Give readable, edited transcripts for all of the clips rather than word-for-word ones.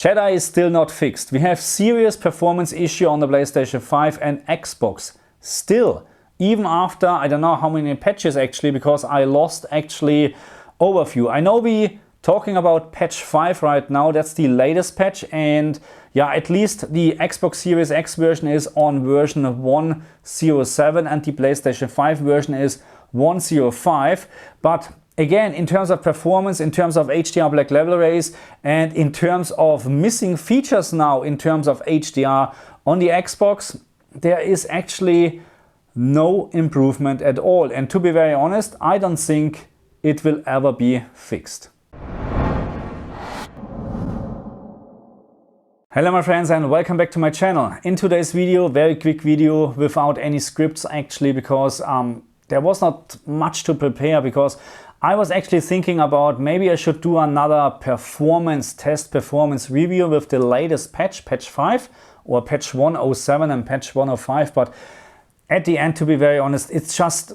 Jedi is still not fixed. We have serious performance issue on the PlayStation 5 and Xbox. Still, even after, I don't know how many patches actually, because I lost actually overview. I know we talking about patch 5 right now, that's the latest patch, and yeah, at least the Xbox Series X version is on version 1.07 and the PlayStation 5 version is 1.05. But again, in terms of performance, in terms of HDR black level rays, and in terms of missing features now, in terms of HDR on the Xbox, there is actually no improvement at all. And to be very honest, I don't think it will ever be fixed. Hello my friends and welcome back to my channel. In today's video, very quick video without any scripts actually, because there was not much to prepare, because I was actually thinking about maybe I should do another performance test, performance review with the latest patch, patch 5 or patch 1.07 and patch 1.05, but at the end, to be very honest, it's just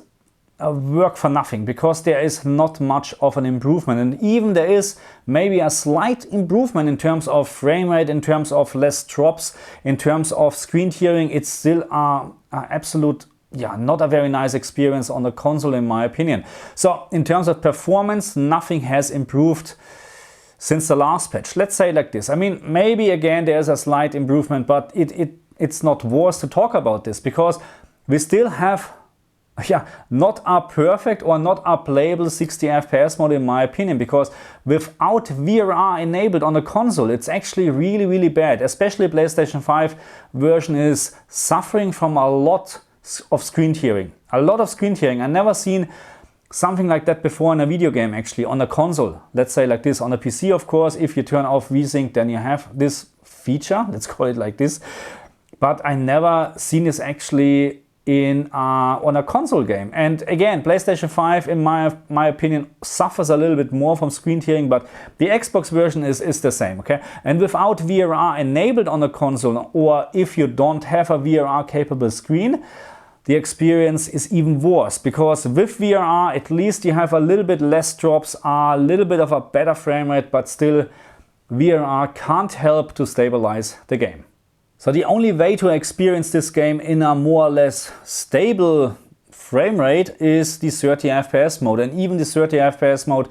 a work for nothing, because there is not much of an improvement, and even there is maybe a slight improvement in terms of frame rate, in terms of less drops, in terms of screen tearing, it's still an absolute, yeah, not a very nice experience on the console in my opinion. So in terms of performance, nothing has improved since the last patch. Let's say like this. I mean, maybe again there's a slight improvement, but it's not worth to talk about this, because we still have, yeah, not a perfect or not a playable 60 FPS mode in my opinion, because without VRR enabled on the console, it's actually really bad. Especially PlayStation 5 version is suffering from a lot of screen tearing. A lot of screen tearing. I never seen something like that before in a video game actually on the console. Let's say like this. On the PC, of course, if you turn off VSync, then you have this feature. Let's call it like this. But I never seen this actually on a console game. And again, PlayStation 5 in my opinion suffers a little bit more from screen tearing, but the Xbox version is the same, okay? And without VRR enabled on the console, or if you don't have a VRR capable screen, the experience is even worse, because with VRR at least you have a little bit less drops, a little bit of a better frame rate, but still VRR can't help to stabilize the game. So the only way to experience this game in a more or less stable frame rate is the 30 FPS mode. And even the 30 FPS mode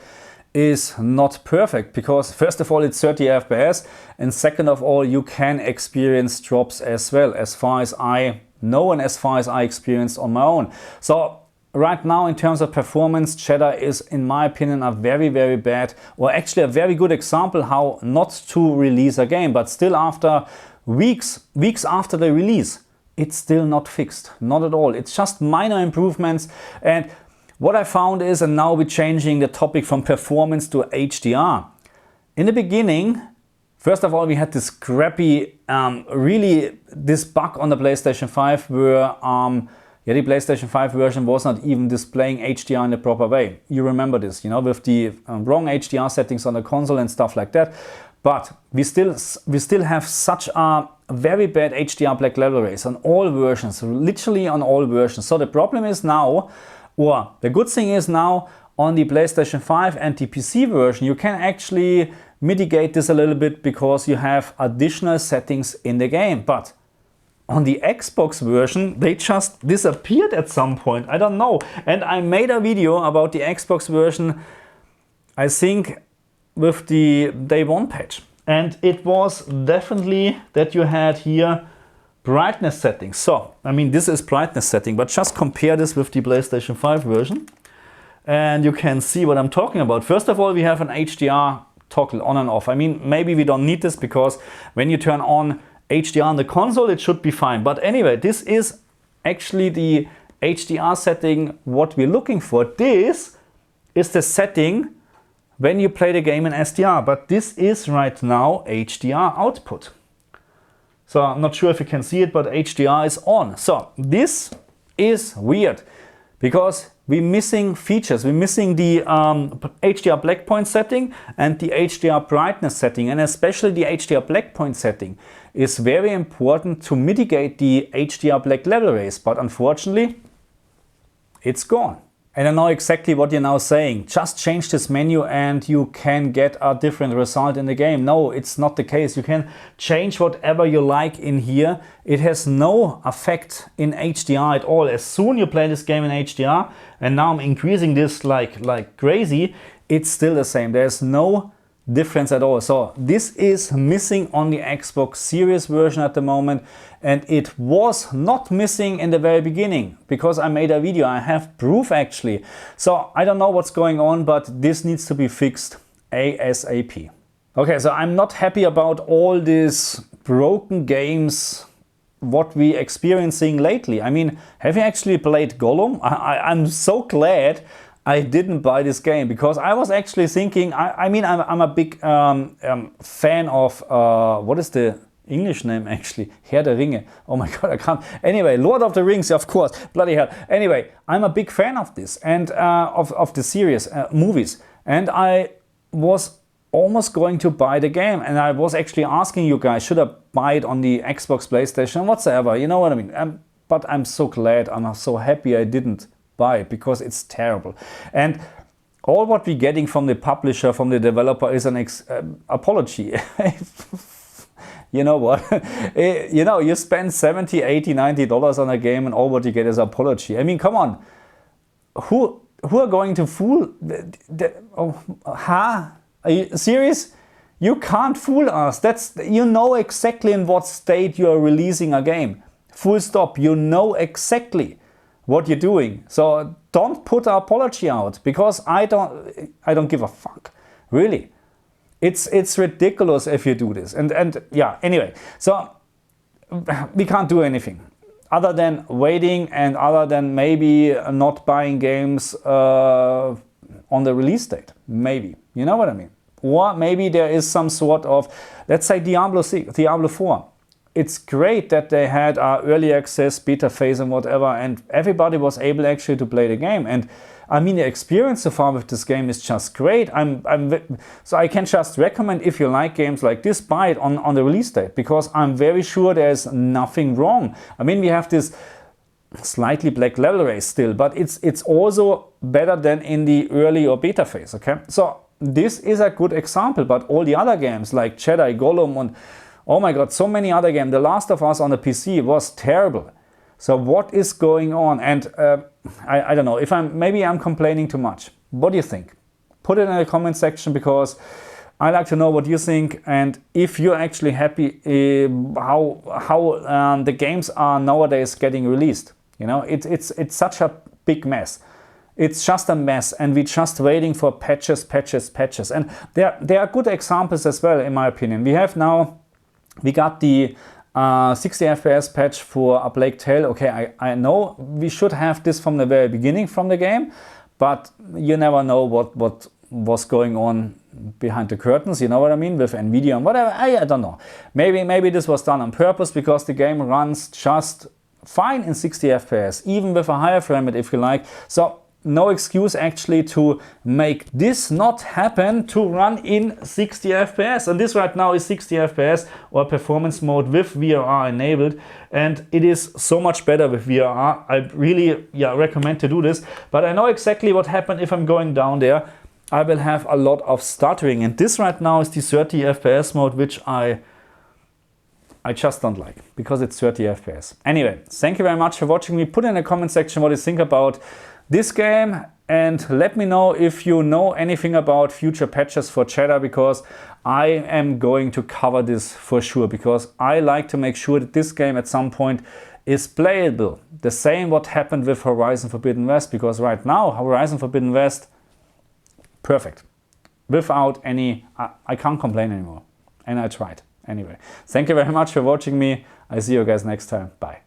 is not perfect, because first of all it's 30 FPS, and second of all you can experience drops as well, as far as I know and as far as I experienced on my own. So right now in terms of performance, Jedi is in my opinion a very bad, or actually a very good example how not to release a game, but still after weeks after the release, it's still not fixed, not at all. It's just minor improvements. And what I found is, and now we're changing the topic from performance to HDR. In the beginning, first of all, we had this crappy, really this bug on the PlayStation 5 where yeah, the PlayStation 5 version was not even displaying HDR in the proper way. You remember this, you know, with the wrong HDR settings on the console and stuff like that. But we still have such a very bad HDR black level rays on all versions, literally on all versions. So the problem is now, or the good thing is now, on the PlayStation 5 and the PC version, you can actually mitigate this a little bit, because you have additional settings in the game. But on the Xbox version, they just disappeared at some point. I don't know. And I made a video about the Xbox version, I think, with the day one patch, and it was definitely that you had here brightness settings. So I mean, this is brightness setting, but just compare this with the PlayStation 5 version and you can see what I'm talking about. First of all, we have an HDR toggle on and off. I mean, maybe we don't need this, because when you turn on HDR on the console it should be fine, but anyway, this is actually the HDR setting what we're looking for. This is the setting when you play the game in SDR, but this is right now HDR output. So I'm not sure if you can see it, but HDR is on. So this is weird, because we're missing features. We're missing the HDR black point setting and the HDR brightness setting, and especially the HDR black point setting is very important to mitigate the HDR black level rays, but unfortunately it's gone. And I know exactly what you're now saying. Just change this menu and you can get a different result in the game. No, it's not the case. You can change whatever you like in here. It has no effect in HDR at all. As soon you play this game in HDR, and now I'm increasing this like crazy, it's still the same. There's no difference at all. So this is missing on the Xbox Series version at the moment, and it was not missing in the very beginning because I made a video. I have proof actually. So I don't know what's going on, but this needs to be fixed ASAP. Okay, so I'm not happy about all these broken games what we experiencing lately. I mean, have you actually played Gollum? I'm so glad I didn't buy this game because I was actually thinking, I'm a big fan of, what is the English name actually? Herr der Ringe. Oh my God, I can't. Anyway, Lord of the Rings, of course, bloody hell. Anyway, I'm a big fan of this and of the series, movies. And I was almost going to buy the game. And I was actually asking you guys, should I buy it on the Xbox, PlayStation, whatsoever? You know what I mean? But I'm so glad, I'm so happy I didn't buy it because it's terrible. And all what we're getting from the publisher, from the developer is an apology. You know what? You know, you spend $70, $80, $90 on a game and all what you get is apology. I mean, come on. Who are going to fool? Are you serious? You can't fool us. You know exactly in what state you're releasing a game. Full stop. You know exactly what you're doing. So don't put an apology out because I don't give a fuck. Really. It's ridiculous if you do this. And yeah, anyway. So we can't do anything other than waiting and other than maybe not buying games on the release date. Maybe. You know what I mean? Or maybe there is some sort of, let's say Diablo 4. It's great that they had early access, beta phase and whatever, and everybody was able actually to play the game. And I mean, the experience so far with this game is just great. So I can just recommend, if you like games like this, buy it on the release date, because I'm very sure there's nothing wrong. I mean, we have this slightly black level race still, but it's also better than in the early or beta phase, okay? So this is a good example, but all the other games like Jedi, Gollum, and oh my God, so many other games. The Last of Us on the PC was terrible. So what is going on? And I don't know, maybe I'm complaining too much. What do you think? Put it in the comment section, because I like to know what you think, and if you're actually happy how the games are nowadays getting released. You know, it's such a big mess. It's just a mess, and we're just waiting for patches. And there are good examples as well, in my opinion. We got the 60 FPS patch for A Plague Tale. Okay, I know we should have this from the very beginning from the game, but you never know what was going on behind the curtains, you know what I mean, with Nvidia and whatever. I don't know. Maybe this was done on purpose, because the game runs just fine in 60 FPS, even with a higher frame rate if you like. So no excuse actually to make this not happen, to run in 60 FPS. And this right now is 60 FPS or performance mode with VRR enabled. And it is so much better with VRR. I really recommend to do this. But I know exactly what happened if I'm going down there. I will have a lot of stuttering. And this right now is the 30 FPS mode, which I just don't like, because it's 30 FPS. Anyway, thank you very much for watching me. Put in the comment section what you think about this game, and let me know if you know anything about future patches for Jedi, because I am going to cover this for sure, because I like to make sure that this game at some point is playable. The same what happened with Horizon Forbidden West, because right now Horizon Forbidden West, perfect. Without any, I can't complain anymore. And I tried. Anyway, thank you very much for watching me. I see you guys next time. Bye.